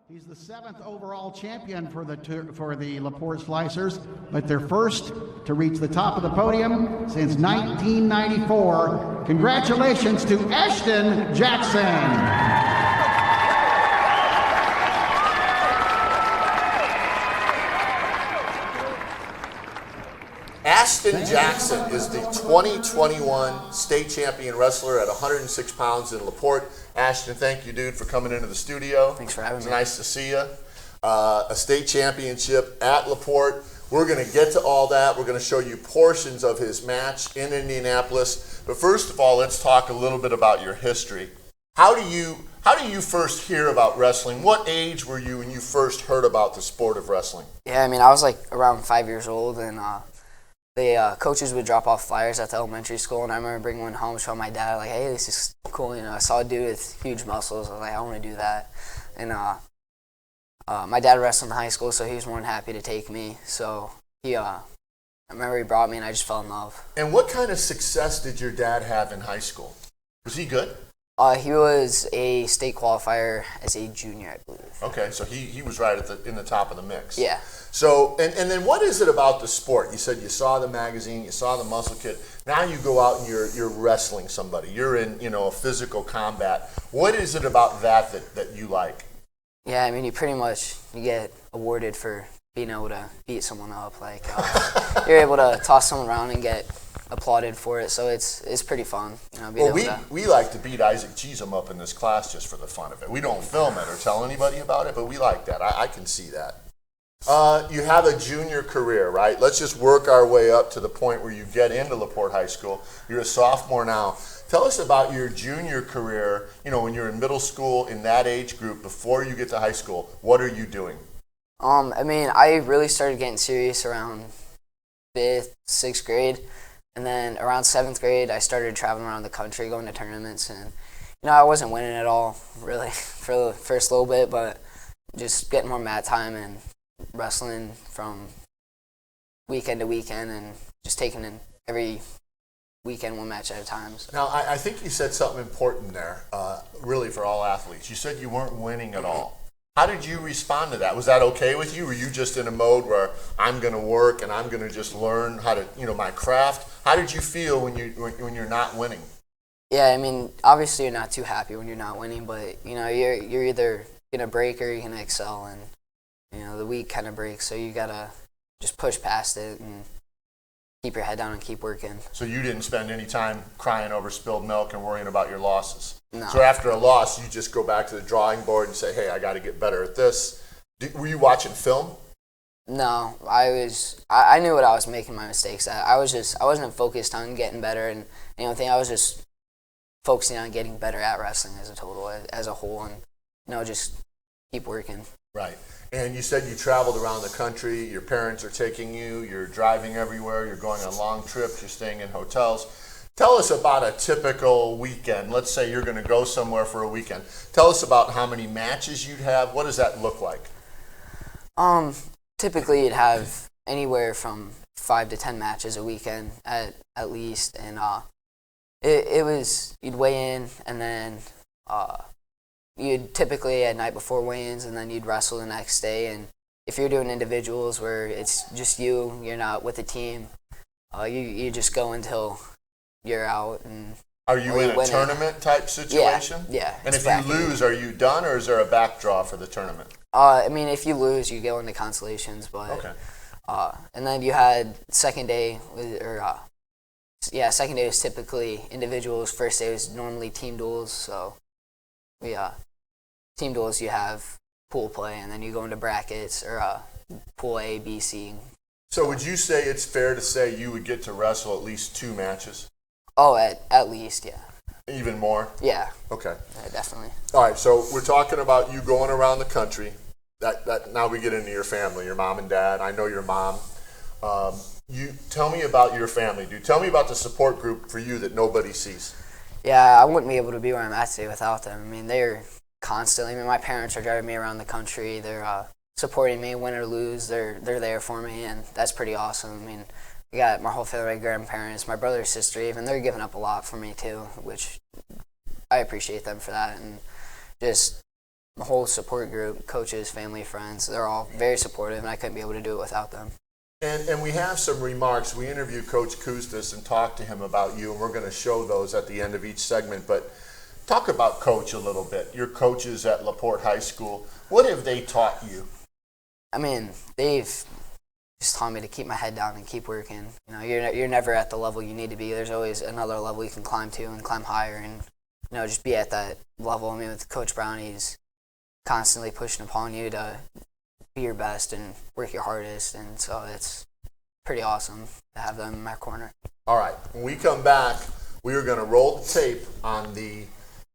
He's the 7th overall champion for the LaPorte's Slicers, but they're first to reach the top of the podium since 1994. Congratulations to Ashton Jackson. Ashton Jackson is the 2021 state champion wrestler at 106 pounds in LaPorte. Ashton, thank you, dude, for coming into the studio. Thanks for having me. It's nice to see you. A state championship at LaPorte. We're going to get to all that. We're going to show you portions of his match in Indianapolis. But first of all, let's talk a little bit about your history. How do you first hear about wrestling? What age were you when you first heard about the sport of wrestling? Yeah, I mean, I was like around 5 years old, and the coaches would drop off flyers at the elementary school, and I remember bringing one home, showing my dad, like, hey, this is cool. You know, I saw a dude with huge muscles. I was like, I want to do that. And my dad wrestled in high school, so he was more than happy to take me. So I remember he brought me, and I just fell in love. And what kind of success did your dad have in high school? Was he good? He was a state qualifier as a junior, I believe. Okay, so he was right in the top of the mix. Yeah. So, and then what is it about the sport? You said you saw the magazine, you saw the Muscle Kit. Now you go out and you're wrestling somebody. You're in, a physical combat. What is it about that you like? Yeah, I mean, you get awarded for being able to beat someone up. Like, you're able to toss someone around and get applauded for it, so it's pretty fun. We like to beat Isaac Cheesem up in this class just for the fun of it. We don't film it or tell anybody about it, but we like that. I can see that. You have a junior career, right? Let's just work our way up to the point where you get into LaPorte High School. You're a sophomore now. Tell us about your junior career, when you're in middle school, in that age group, before you get to high school. What are you doing? I mean, I really started getting serious around 5th, 6th grade. And then around 7th grade, I started traveling around the country, going to tournaments. And, I wasn't winning at all, really, for the first little bit, but just getting more mat time and wrestling from weekend to weekend and just taking in every weekend one match at a time. So. Now, I think you said something important there, really, for all athletes. You said you weren't winning at all. How did you respond to that? Was that okay with you? Were you just in a mode where I'm going to work and I'm going to just learn how to, my craft? How did you feel when you're not winning? Yeah, I mean, obviously you're not too happy when you're not winning, but you're either going to break or you're going to excel, and the week kind of breaks, so you got to just push past it and keep your head down and keep working. So you didn't spend any time crying over spilled milk and worrying about your losses? No. So after a loss, you just go back to the drawing board and say, hey, I got to get better at this. Were you watching film? No, I knew what I was making my mistakes at. I wasn't focused on getting better and anything. I was just focusing on getting better at wrestling as a whole, and just keep working. Right. And you said you traveled around the country. Your parents are taking you. You're driving everywhere. You're going on long trips. You're staying in hotels. Tell us about a typical weekend. Let's say you're going to go somewhere for a weekend. Tell us about how many matches you'd have. What does that look like? Typically you'd have anywhere from 5 to 10 matches a weekend at least, and you'd weigh in, and then you'd typically at night before weigh-ins, and then you'd wrestle the next day. And if you're doing individuals where it's just you're not with a team, you just go until you're out. And are you in a tournament type situation? Yeah. And if you lose, are you done, or is there a backdraw for the tournament? I mean, if you lose, you go into consolations. But okay. And then you had second day, second day was typically individuals. First day was normally team duels. So team duels, you have pool play, and then you go into brackets or pool A, B, C. So would you say it's fair to say you would get to wrestle at least 2 matches? Oh, at least, yeah. Even more? Yeah. Okay. Yeah, definitely. All right, so we're talking about you going around the country. That now we get into your family, your mom and dad. I know your mom. You tell me about your family, dude. Tell me about the support group for you that nobody sees. Yeah, I wouldn't be able to be where I'm at today without them. I mean, they're constantly. I mean, my parents are driving me around the country. They're supporting me, win or lose. They're there for me, and that's pretty awesome. I mean, I got my whole family, my grandparents, my brother, sister, even they're giving up a lot for me too, which I appreciate them for that. And just my whole support group, coaches, family, friends, they're all very supportive, and I couldn't be able to do it without them. And we have some remarks. We interviewed Coach Kustis and talked to him about you, and we're going to show those at the end of each segment. But talk about Coach a little bit. Your coaches at LaPorte High School, what have they taught you? I mean, they've just taught me to keep my head down and keep working. You know, you're never at the level you need to be. There's always another level you can climb to and climb higher, and you know, just be at that level. I mean, with Coach Brown, he's constantly pushing upon you to be your best and work your hardest, and so it's pretty awesome to have them in my corner. All right, when we come back, we are going to roll the tape on the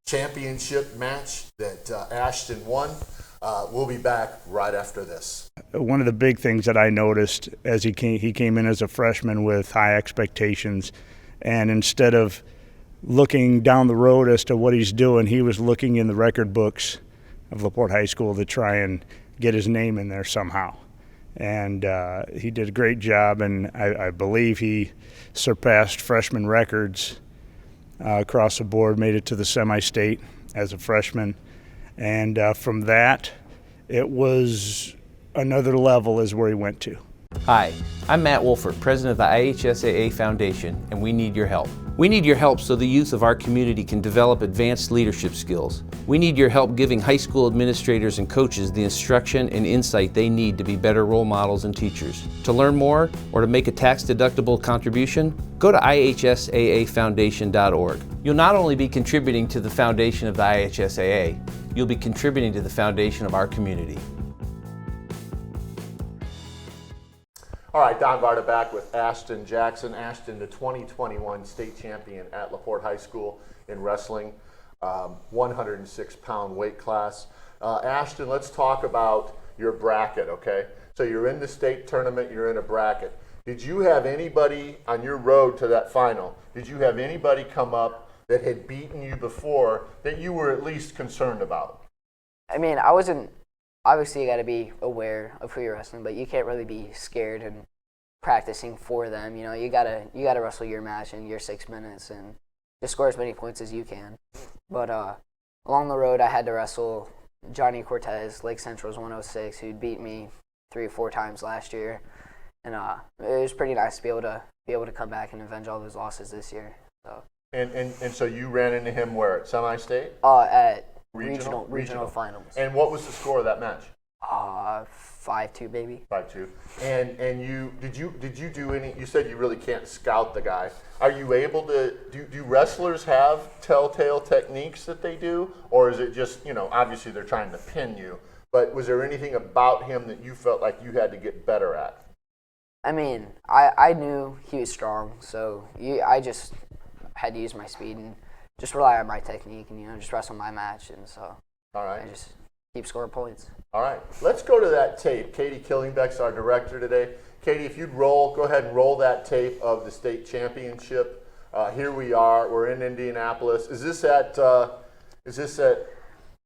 championship match that Ashton won. We'll be back right after this. One of the big things that I noticed as he came in as a freshman with high expectations, and instead of looking down the road as to what he's doing, he was looking in the record books of LaPorte High School to try and get his name in there somehow. And he did a great job, and I believe he surpassed freshman records across the board, made it to the semi-state as a freshman. And from that, it was another level is where he went to. Hi, I'm Matt Wolford, president of the IHSAA Foundation, and we need your help. We need your help so the youth of our community can develop advanced leadership skills. We need your help giving high school administrators and coaches the instruction and insight they need to be better role models and teachers. To learn more or to make a tax-deductible contribution, go to IHSAAfoundation.org. You'll not only be contributing to the foundation of the IHSAA, you'll be contributing to the foundation of our community. All right, Don Varda back with Ashton Jackson. Ashton, the 2021 state champion at LaPorte High School in wrestling, 106-pound weight class. Ashton, let's talk about your bracket, okay? So you're in the state tournament, you're in a bracket. Did you have anybody on your road to that final, did you have anybody come up that had beaten you before that you were at least concerned about? I mean, I wasn't. Obviously, you got to be aware of who you're wrestling, but you can't really be scared and practicing for them. You know, you gotta wrestle your match in your 6 minutes and just score as many points as you can. But along the road, I had to wrestle Johnny Cortez, Lake Central's 106, who'd beat me 3 or 4 times last year, and it was pretty nice to be able to come back and avenge all those losses this year. So. And so you ran into him where, at semi-state? At regional finals. And what was the score of that match? 5-2, baby. 5-2. And you did you do any? You said you really can't scout the guy. Are you able to? Do wrestlers have telltale techniques that they do, or is it just, you know, obviously they're trying to pin you? But was there anything about him that you felt like you had to get better at? I mean, I knew he was strong, so I just had to use my speed and just rely on my technique and, you know, just wrestle my match. And so all right. I just keep scoring points. All right. Let's go to that tape. Katie Killingbeck's our director today. Katie, if you'd go ahead and roll that tape of the state championship. Here we are. We're in Indianapolis. Is this at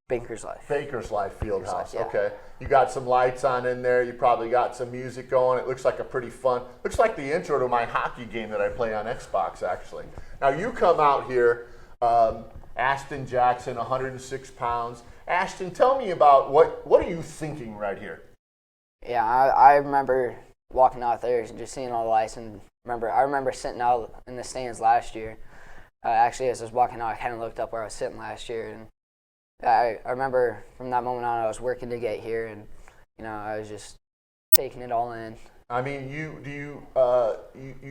Baker's Life. Baker's Life Fieldhouse. Yeah. Okay. You got some lights on in there. You probably got some music going. It looks like a pretty fun. Looks like the intro to my hockey game that I play on Xbox, actually. Now you come out here, Ashton Jackson, 106 pounds. Ashton, tell me about what are you thinking right here? Yeah, I remember walking out there and just seeing all the lights, and I remember sitting out in the stands last year. Actually, as I was walking out, I kind of looked up where I was sitting last year, and I remember from that moment on, I was working to get here, and you know, I was just taking it all in. I mean, you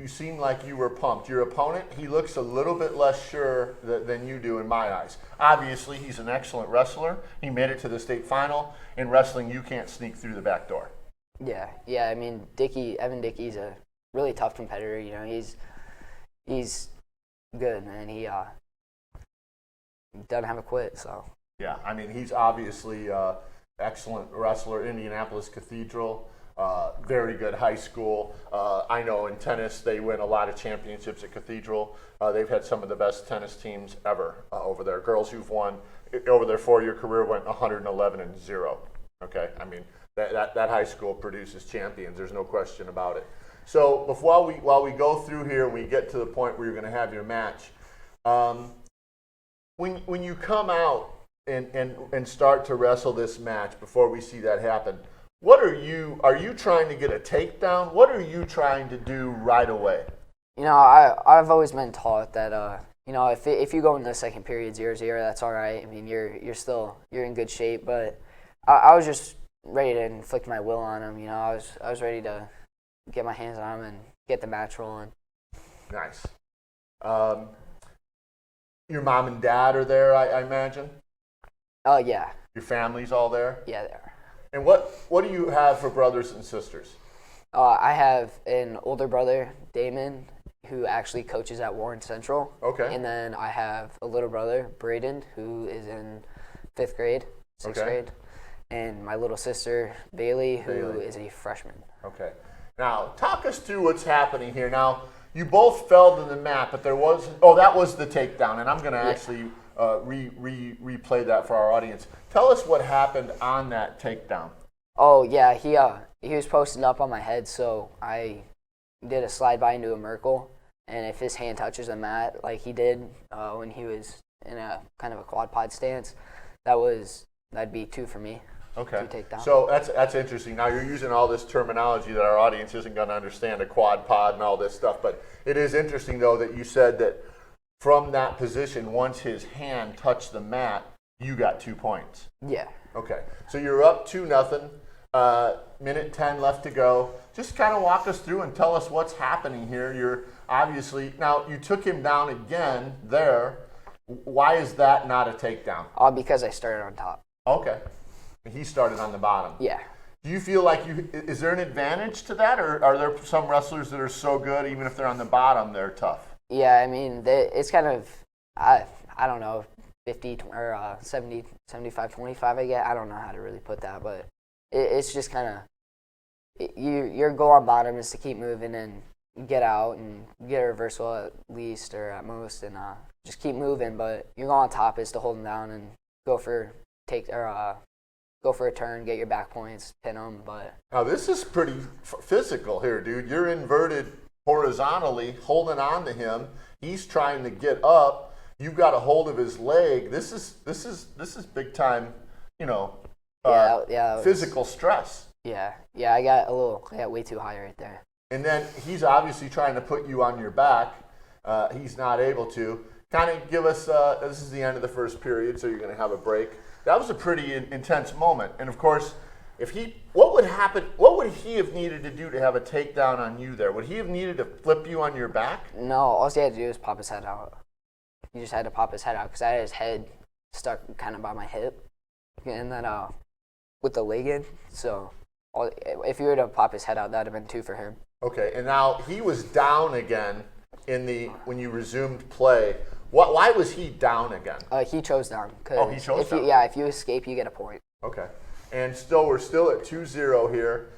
seem like you were pumped. Your opponent, he looks a little bit less sure than you do in my eyes. Obviously, he's an excellent wrestler. He made it to the state final. In wrestling, you can't sneak through the back door. Yeah. I mean, Evan Dickey's a really tough competitor. You know, he's good, man. He doesn't have a quit. So. Yeah, I mean, he's obviously excellent wrestler. Indianapolis Cathedral. Very good high school. I know in tennis they win a lot of championships at Cathedral. They've had some of the best tennis teams ever over there. Girls who've won over their 4-year career went 111-0. Okay, I mean that high school produces champions. There's no question about it. So while we go through here and we get to the point where you're going to have your match, when you come out and start to wrestle this match before we see that happen, what are you trying to get a takedown? What are you trying to do right away? You know, I've always been taught that you know, if you go in the second period 0-0, that's all right. I mean, you're in good shape, but I was just ready to inflict my will on him. You know, I was ready to get my hands on him and get the match rolling. Nice. Your mom and dad are there, I imagine? Oh, yeah. Your family's all there? Yeah, they are. And what do you have for brothers and sisters? I have an older brother, Damon, who actually coaches at Warren Central. Okay. And then I have a little brother, Braden, who is in 5th grade, 6th grade. And my little sister, Bailey, who is a freshman. Okay. Now, talk us through what's happening here. Now, you both fell to the mat, but there was that was the takedown, and I'm going to actually replay that for our audience. Tell us what happened on that takedown. Oh, yeah, he was posted up on my head, so I did a slide by into a Merkle, and if his hand touches the mat like he did when he was in a kind of a quad pod stance, that'd be 2 for me. Okay. 2 takedown. So that's interesting. Now you're using all this terminology that our audience isn't going to understand, a quad pod and all this stuff, but it is interesting though that you said that from that position, once his hand touched the mat, you got 2 points. Yeah. Okay. So you're up 2-0. Minute 10 left to go. Just kind of walk us through and tell us what's happening here. You're obviously, now you took him down again there. Why is that not a takedown? Because I started on top. Okay. He started on the bottom. Yeah. Do you feel like is there an advantage to that, or are there some wrestlers that are so good, even if they're on the bottom, they're tough? Yeah, I mean, it's kind of, I don't know, 50 or 70, 75, 25, I guess. I don't know how to really put that, but it's just kind of, your goal on bottom is to keep moving and get out and get a reversal at least or at most, and just keep moving. But your goal on top is to hold them down and go for a turn, get your back points, pin them. But now this is pretty physical here, dude. You're inverted horizontally, holding on to him. He's trying to get up. You've got a hold of his leg. This is big time, you know. Physical stress. Yeah, I got way too high right there. And then he's obviously trying to put you on your back. He's not able to. Kind of give us, this is the end of the first period, so you're going to have a break. That was a pretty intense moment. And of course, what would he have needed to do to have a takedown on you there? Would he have needed to flip you on your back? No, all he had to do was pop his head out. He just had to pop his head out because I had his head stuck kind of by my hip. And then with the leg in, so if you were to pop his head out, that would have been 2 for him. Okay, and now he was down again when you resumed play. Why was he down again? He chose down. He chose down. If you escape, you get a point. Okay, and we're still at 2-0 here.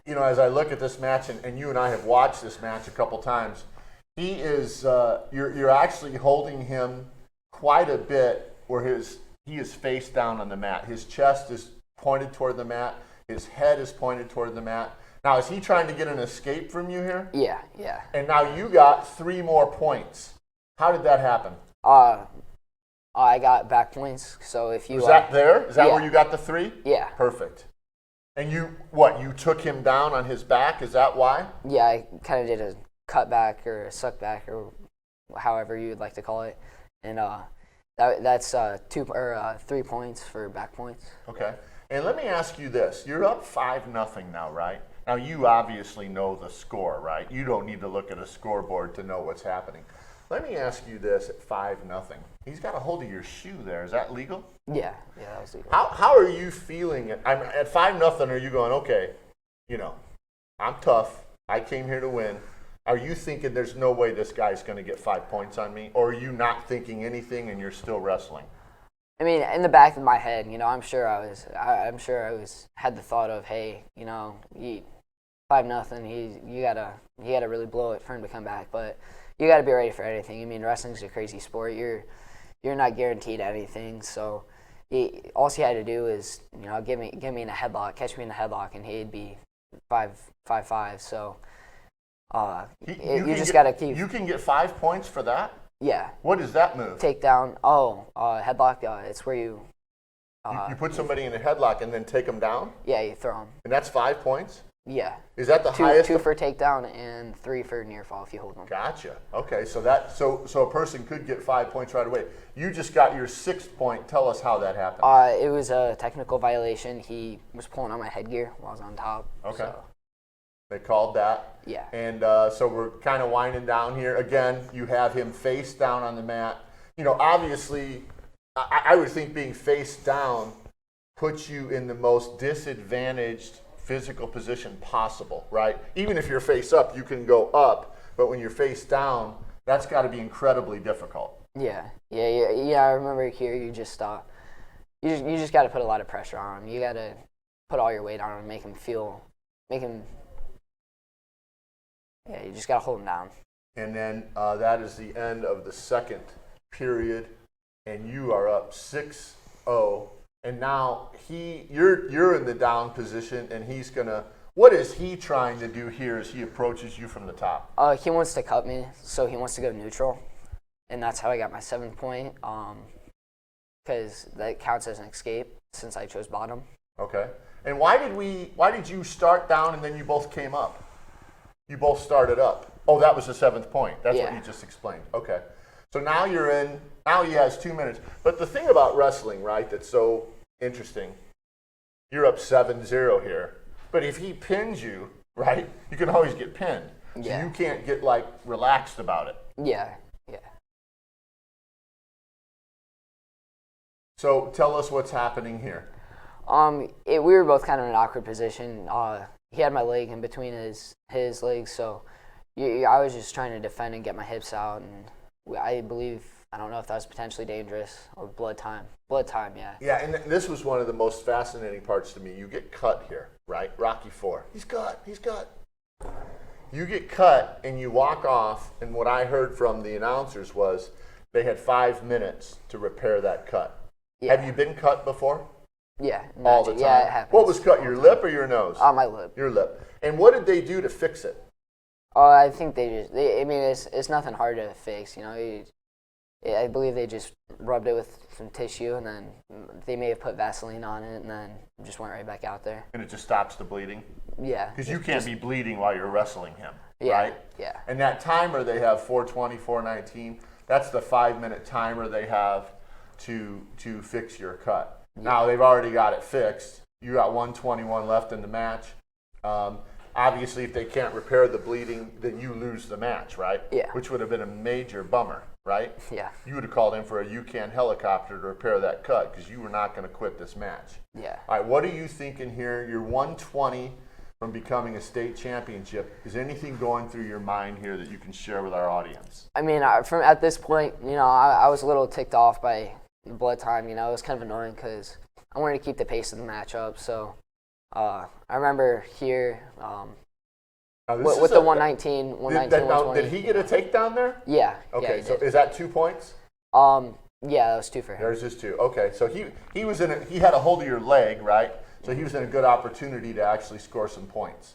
You know, as I look at this match, and you and I have watched this match a couple times, he is you're actually holding him quite a bit where he is face down on the mat. His chest is pointed toward the mat. His head is pointed toward the mat. Now, is he trying to get an escape from you here? Yeah. And now you got 3 more points. How did that happen? I got back points. So if you was that there? Is that yeah. where you got the 3? Yeah. Perfect. And you took him down on his back? Is that why? Yeah, I kind of did a cut back or a suck back or however you would like to call it, and that's 3 points for back points. Okay. And let me ask you this: you're up 5-0 now, right? Now you obviously know the score, right? You don't need to look at a scoreboard to know what's happening. Let me ask you this: at 5-0, he's got a hold of your shoe there. Is that legal? Yeah, that was legal. How are you feeling? At 5-0, are you going, okay, you know, I'm tough. I came here to win. Are you thinking there's no way this guy's going to get 5 points on me? Or are you not thinking anything and you're still wrestling? I mean, in the back of my head, you know, I'm sure I had the thought of, hey, you know, 5-0, you gotta really blow it for him to come back. But you gotta be ready for anything. I mean, wrestling's a crazy sport. You're not guaranteed anything. So all he had to do is, you know, get me in a headlock, catch me in a headlock, and he'd be 5-5. So you just gotta keep. You can get 5 points for that. Yeah. What is that move? Takedown. Headlock. It's where you. You put somebody in a headlock and then take them down? Yeah, you throw them. And that's 5 points? Yeah. Is that the highest? 2 for takedown and 3 for near fall if you hold them. Gotcha. Okay, so a person could get 5 points right away. You just got your 6th point. Tell us how that happened. It was a technical violation. He was pulling on my headgear while I was on top. Okay. So, They called that. yeah. And so we're kind of winding down here. Again, you have him face down on the mat. You know, obviously, I would think being face down puts you in the most disadvantaged physical position possible, right? Even if you're face up, you can go up, but when you're face down, that's got to be incredibly difficult. Yeah. I remember here you just you just got to put a lot of pressure on him. You got to put all your weight on him, make him. Yeah, you just got to hold him down. And then that is the end of the second period, and you are up 6-0. And now you're in the down position, and he's gonna. What is he trying to do here as he approaches you from the top? He wants to cut me, so he wants to go neutral, and that's how I got my 7th point. Because that counts as an escape since I chose bottom. Okay. And why did you start down and then you both came up? You both started up. Oh, that was the 7th point. That's what Yeah. you just explained. Okay. So now you're in. Now he has 2 minutes. But the thing about wrestling, right, that's so interesting, you're up 7-0 here. But if he pins you, right, you can always get pinned. So Yeah. you can't get, like, relaxed about it. Yeah. So tell us what's happening here. We were both kind of in an awkward position. He had my leg in between his legs, so I was just trying to defend and get my hips out, and I don't know if that was potentially dangerous or blood time. Blood time, yeah. Yeah, and this was one of the most fascinating parts to me. You get cut here, right? Rocky IV. He's cut. You get cut and you walk off, and what I heard from the announcers was they had 5 minutes to repair that cut. Yeah. Have you been cut before? Yeah. All the time? Yeah, it happens. What was cut, your lip or your nose? My lip. Your lip. And what did they do to fix it? I think it's nothing hard to fix, you know. I believe they just rubbed it with some tissue, and then they may have put Vaseline on it, and then just went right back out there. And it just stops the bleeding? Yeah. Because you can't be bleeding while you're wrestling him, Yeah, right? yeah. And that timer they have, 4:20, 4:19, that's the 5-minute timer they have to fix your cut. Yeah. Now, they've already got it fixed. You got 1:21 left in the match. Obviously, if they can't repair the bleeding, then you lose the match, right? Yeah. Which would have been a major bummer, right? Yeah. You would have called in for a UCAN helicopter to repair that cut because you were not going to quit this match. Yeah. All right, what are you thinking here? You're 120 from becoming a state championship. Is anything going through your mind here that you can share with our audience? I mean, at this point, you know, I was a little ticked off by the blood time. You know, it was kind of annoying because I wanted to keep the pace of the match up. So I remember here with the 119, 120. Did he get a takedown there? Yeah. Okay, yeah, so is that 2 points? Yeah, that was 2 for him. There's just 2. Okay, so he was he had a hold of your leg, right? So he was in a good opportunity to actually score some points.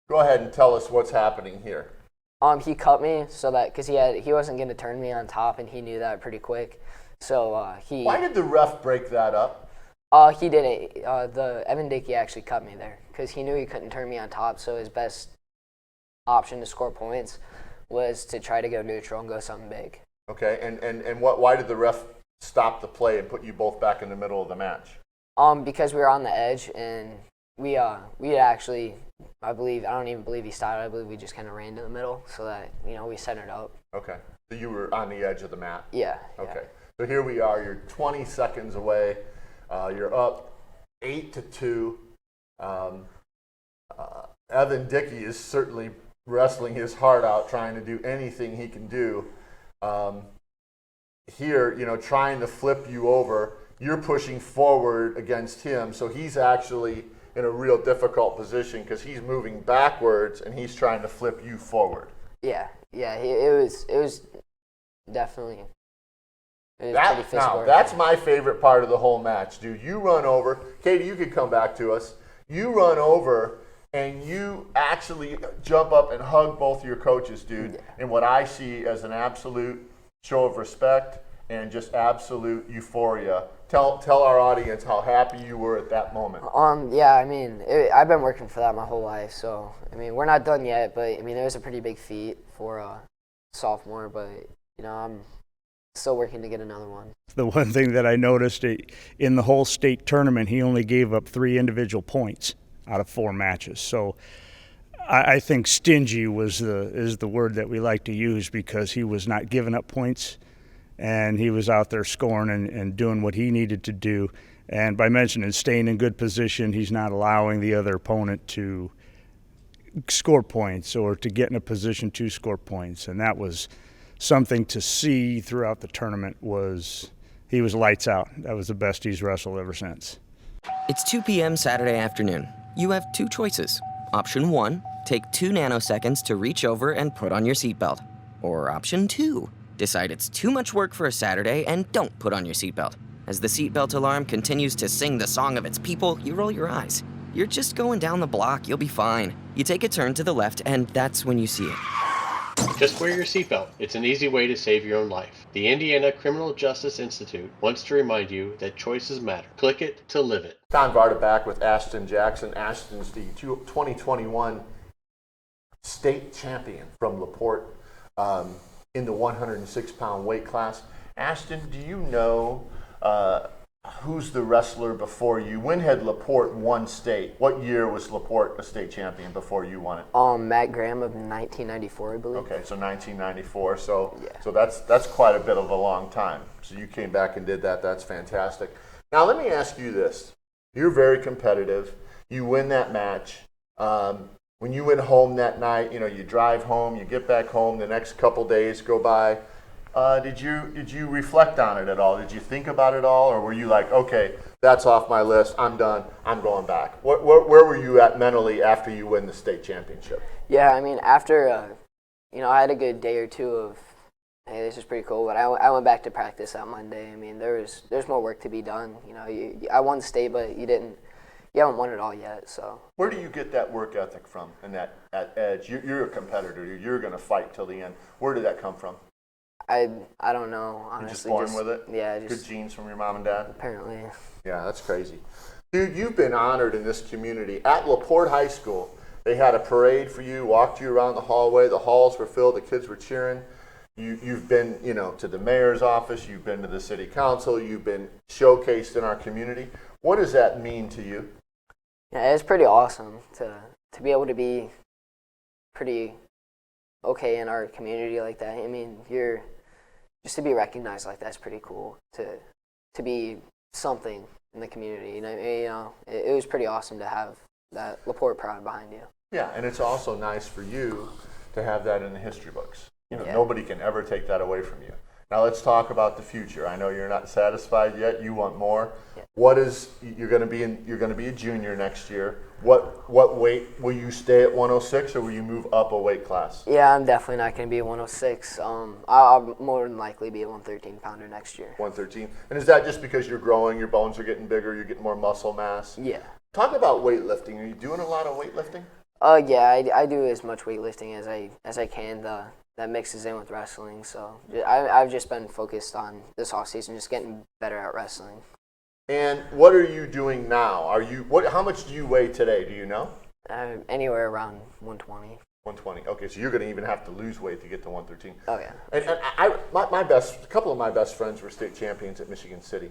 Go ahead and tell us what's happening here. He cut me so that because he wasn't going to turn me on top, and he knew that pretty quick. So he. Why did the ref break that up? He didn't. The Evan Dickey actually cut me there because he knew he couldn't turn me on top. So his best option to score points was to try to go neutral and go something big. Okay, and why did the ref stop the play and put you both back in the middle of the match? Because we were on the edge, and we actually, I don't even believe he started. I believe we just kind of ran to the middle so that, you know, we centered up. Okay, so you were on the edge of the mat. Yeah. Okay, yeah. so here we are. You're 20 seconds away. You're up 8-2. Evan Dickey is certainly wrestling his heart out, trying to do anything he can do. Here, you know, trying to flip you over. You're pushing forward against him, so he's actually in a real difficult position because he's moving backwards and he's trying to flip you forward. Yeah. It was definitely. It was pretty physical. Now, that's my favorite part of the whole match, dude. You run over. Katie, you could come back to us. You run over and you actually jump up and hug both your coaches, dude, in what I see as an absolute show of respect, and just absolute euphoria. Tell our audience how happy you were at that moment. Yeah, I mean, I've been working for that my whole life, so I mean, we're not done yet, but I mean, it was a pretty big feat for a sophomore, but you know, I'm still working to get another one. The one thing that I noticed in the whole state tournament, he only gave up 3 individual points out of 4 matches. So I think stingy is the word that we like to use, because he was not giving up points, and he was out there scoring and doing what he needed to do. And by mentioning staying in good position, he's not allowing the other opponent to score points or to get in a position to score points. And that was something to see throughout the tournament. He was lights out. That was the best he's wrestled ever since. It's 2 p.m. Saturday afternoon. You have 2 choices. Option 1, take 2 nanoseconds to reach over and put on your seatbelt. Or option 2, decide it's too much work for a Saturday and don't put on your seatbelt. As the seatbelt alarm continues to sing the song of its people, you roll your eyes. You're just going down the block, you'll be fine. You take a turn to the left, and that's when you see it. Just wear your seatbelt. It's an easy way to save your own life. The Indiana Criminal Justice Institute wants to remind you that choices matter. Click it to live it. Tom Varda back with Ashton Jackson. Ashton's the 2021 state champion from LaPorte in the 106-pound weight class. Ashton, do you know who's the wrestler before you? When had LaPorte won state? What year was LaPorte a state champion before you won it? Matt Graham of 1994, I believe. Okay, so 1994. So yeah. So that's quite a bit of a long time. So you came back and did that. That's fantastic. Now let me ask you this: you're very competitive. You win that match. When you went home that night, you know, you drive home, you get back home. The next couple days go by. Did you reflect on it at all? Did you think about it all, or were you like, okay, that's off my list, I'm done, I'm going back? Where were you at mentally after you win the state championship? Yeah, I mean, after, I had a good day or two of, hey, this is pretty cool, but I went back to practice that Monday. I mean, there's more work to be done. You know, I won state, but you haven't won it all yet, so. Where do you get that work ethic from and that edge? You're a competitor. You're going to fight till the end. Where did that come from? I don't know, honestly. You're just born with it? Yeah. Good genes from your mom and dad? Apparently. Yeah, that's crazy. Dude, you've been honored in this community. At LaPorte High School, they had a parade for you, walked you around the hallway. The halls were filled. The kids were cheering. You've been, to the mayor's office. You've been to the city council. You've been showcased in our community. What does that mean to you? Yeah, it's pretty awesome to be able to be pretty okay in our community like that. I mean, just to be recognized like that's pretty cool. To be something in the community. It was pretty awesome to have that LaPorte Pride behind you. Yeah, and it's also nice for you to have that in the history books. Yeah. Nobody can ever take that away from you. Now let's talk about the future. I know you're not satisfied yet. You want more. Yeah. You're going to be a junior next year. What weight will you stay at 106, or will you move up a weight class? Yeah, I'm definitely not going to be a 106. I'll more than likely be a 113 pounder next year. 113. And is that just because you're growing, your bones are getting bigger, you're getting more muscle mass? Yeah. Talk about weightlifting. Are you doing a lot of weightlifting? Yeah, I do as much weightlifting as I can. That mixes in with wrestling. So I've just been focused on this off season, just getting better at wrestling. And what are you doing now? How much do you weigh today? Do you know? Anywhere around 120. 120. Okay, so you're going to even have to lose weight to get to 113. Oh yeah. And a couple of my best friends were state champions at Michigan City.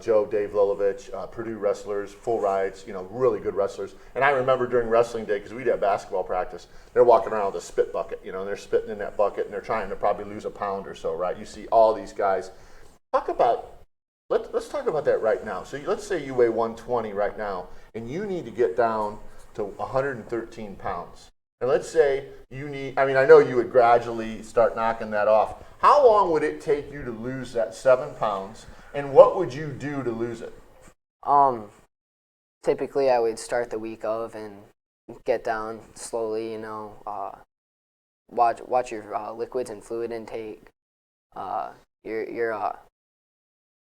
Joe, Dave Lilovich, Purdue wrestlers, full rides, really good wrestlers. And I remember during wrestling day, because we'd have basketball practice, they're walking around with a spit bucket, and they're spitting in that bucket, and they're trying to probably lose a pound or so, right? You see all these guys. Let's talk about that right now. So let's say you weigh 120 right now, and you need to get down to 113 pounds. And let's say I know you would gradually start knocking that off. How long would it take you to lose that 7 pounds? And what would you do to lose it? Typically I would start the week of and get down slowly, watch your liquids and fluid intake. Your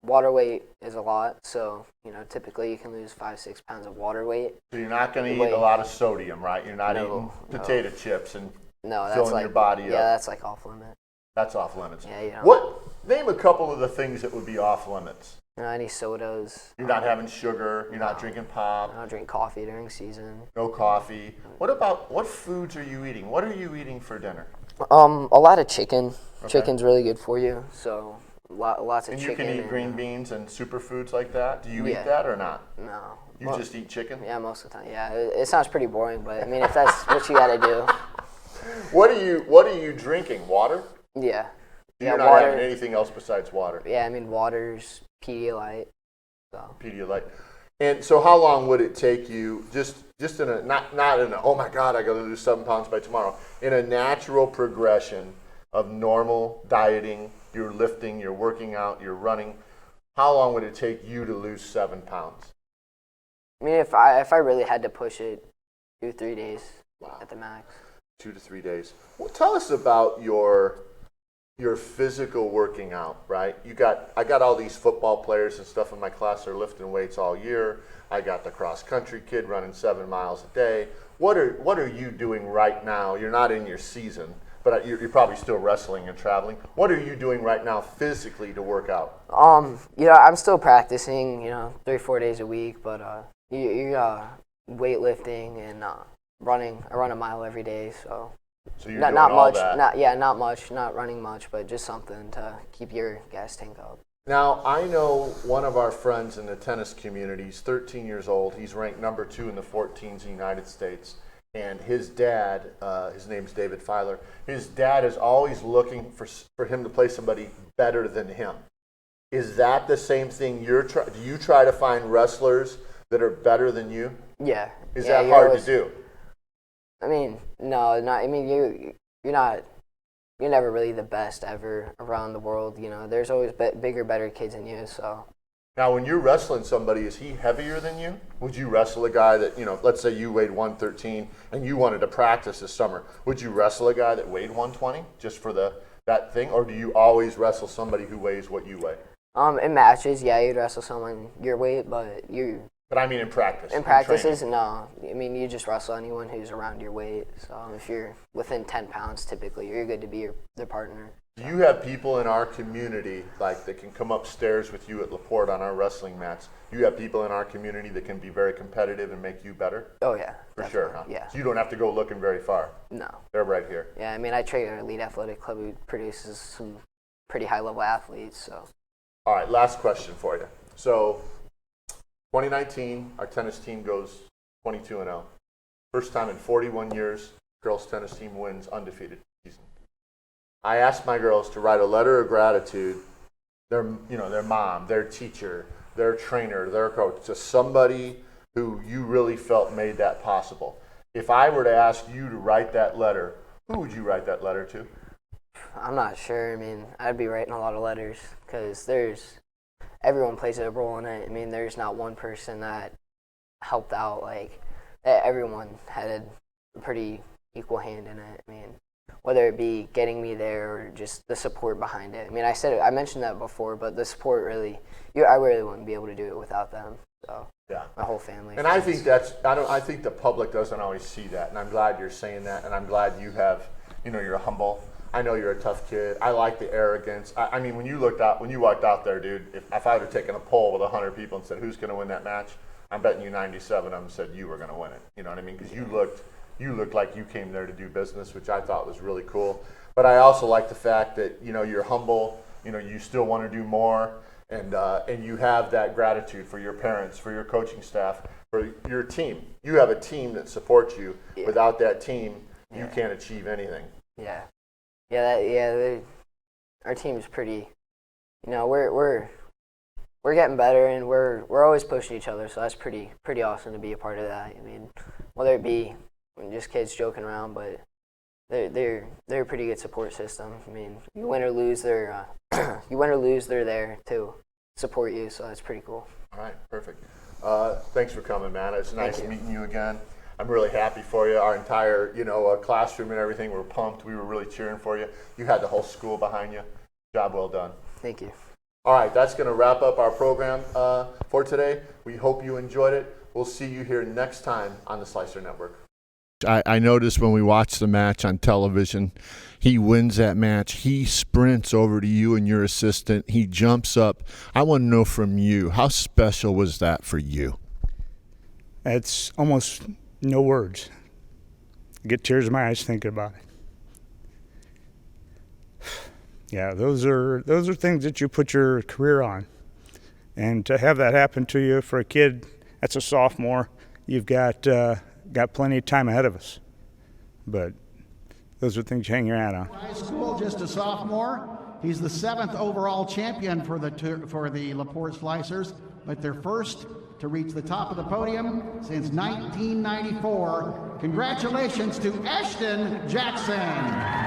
water weight is a lot, so typically you can lose 5-6 pounds of water weight. So you're not going to eat a lot of sodium, right? You're not eating potato chips and filling your body up. Yeah, that's like off limit. That's off limits. Yeah, you know. What? Name a couple of the things that would be off limits. Any sodas. You're not having sugar. You're not drinking pop. I don't drink coffee during season. No coffee. What foods are you eating? What are you eating for dinner? A lot of chicken. Okay. Chicken's really good for you. So lots of And chicken. you can eat green beans and superfoods like that? Do you Yeah. eat that or not? No. You just eat chicken? Yeah, most of the time. Yeah, it sounds pretty boring, but I mean, if that's what you got to do. What are you drinking? Water? Yeah. You're not having anything else besides water? Yeah, I mean, water's Pedialyte. So. Pedialyte. And so how long would it take you, just in a, not in a, oh my God, I got to lose 7 pounds by tomorrow, in a natural progression of normal dieting, you're lifting, you're working out, you're running, how long would it take you to lose 7 pounds? I mean, if I really had to push it, 2-3 days at the max. 2 to 3 days. Well, tell us about your physical working out, right? I got all these football players and stuff in my class that are lifting weights all year. I got the cross country kid running 7 miles a day. What are you doing right now? You're not in your season, but you're probably still wrestling and traveling. What are you doing right now physically to work out? I'm still practicing, 3-4 days a week, but weightlifting and running. I run a mile every day, so. So you're not doing all much, that. not much, not running much, but just something to keep your gas tank up. Now, I know one of our friends in the tennis community. He's 13 years old. He's ranked number 2 in the 14s in the United States. And his dad, his name's David Filer, his dad is always looking for him to play somebody better than him. Is that the same thing do you try to find wrestlers that are better than you? Yeah. Is that hard to do? I mean, no, not. I mean, you're never really the best ever around the world. There's always bigger, better kids than you. So. Now, when you're wrestling somebody, is he heavier than you? Would you wrestle a guy that let's say you weighed 113 and you wanted to practice this summer? Would you wrestle a guy that weighed 120 just for that thing, or do you always wrestle somebody who weighs what you weigh? In matches, yeah, you'd wrestle someone your weight, but But I mean in practice. In practices, no. I mean, you just wrestle anyone who's around your weight. So if you're within 10 pounds, typically, you're good to be their partner. Do you have people in our community that can come upstairs with you at LaPorte on our wrestling mats? Do you have people in our community that can be very competitive and make you better? Oh, yeah. For definitely. sure, huh? Yeah. So you don't have to go looking very far. No. They're right here. Yeah, I mean, I train at an elite athletic club who produces some pretty high-level athletes. So. All right, last question for you. So 2019, our tennis team goes 22-0. First time in 41 years, girls tennis team wins undefeated season. I asked my girls to write a letter of gratitude, their mom, their teacher, their trainer, their coach, to somebody who you really felt made that possible. If I were to ask you to write that letter, who would you write that letter to? I'm not sure. I mean, I'd be writing a lot of letters because everyone plays a role in it. I mean, there's not one person that helped out. Everyone had a pretty equal hand in it. I mean, whether it be getting me there or just the support behind it. I mean, I mentioned that before, but the support really, I really wouldn't be able to do it without them. So yeah, my whole family. And I think I think the public doesn't always see that, and I'm glad you're saying that, and I'm glad you have, you're humble. I know you're a tough kid. I like the arrogance. I mean, when you walked out there, dude, if I would have taken a poll with 100 people and said, who's going to win that match, I'm betting you 97 of them said you were going to win it. You know what I mean? Because you looked like you came there to do business, which I thought was really cool. But I also like the fact that, you're humble, you still want to do more, and you have that gratitude for your parents, for your coaching staff, for your team. You have a team that supports you. Yeah. Without that team, you can't achieve anything. Yeah. Our team's pretty. We're getting better, and we're always pushing each other. So that's pretty awesome to be a part of that. I mean, whether it be just kids joking around, but they're a pretty good support system. I mean, you win or lose, they're there to support you. So that's pretty cool. All right, perfect. Thanks for coming, man. It's nice meeting you again. I'm really happy for you. Our entire, classroom and everything, we're pumped. We were really cheering for you. You had the whole school behind you. Job well done. Thank you. All right, that's going to wrap up our program for today. We hope you enjoyed it. We'll see you here next time on the Slicer Network. I noticed when we watched the match on television, he wins that match. He sprints over to you and your assistant. He jumps up. I want to know from you, how special was that for you? It's almost no words. I get tears in my eyes thinking about it. Yeah, those are things that you put your career on. And to have that happen to you for a kid that's a sophomore, you've got plenty of time ahead of us. But those are things you hang your hat on. High school, just a sophomore. He's the 7th overall champion for the LaPorte's Slicers, but they're first to reach the top of the podium since 1994. Congratulations to Ashton Jackson.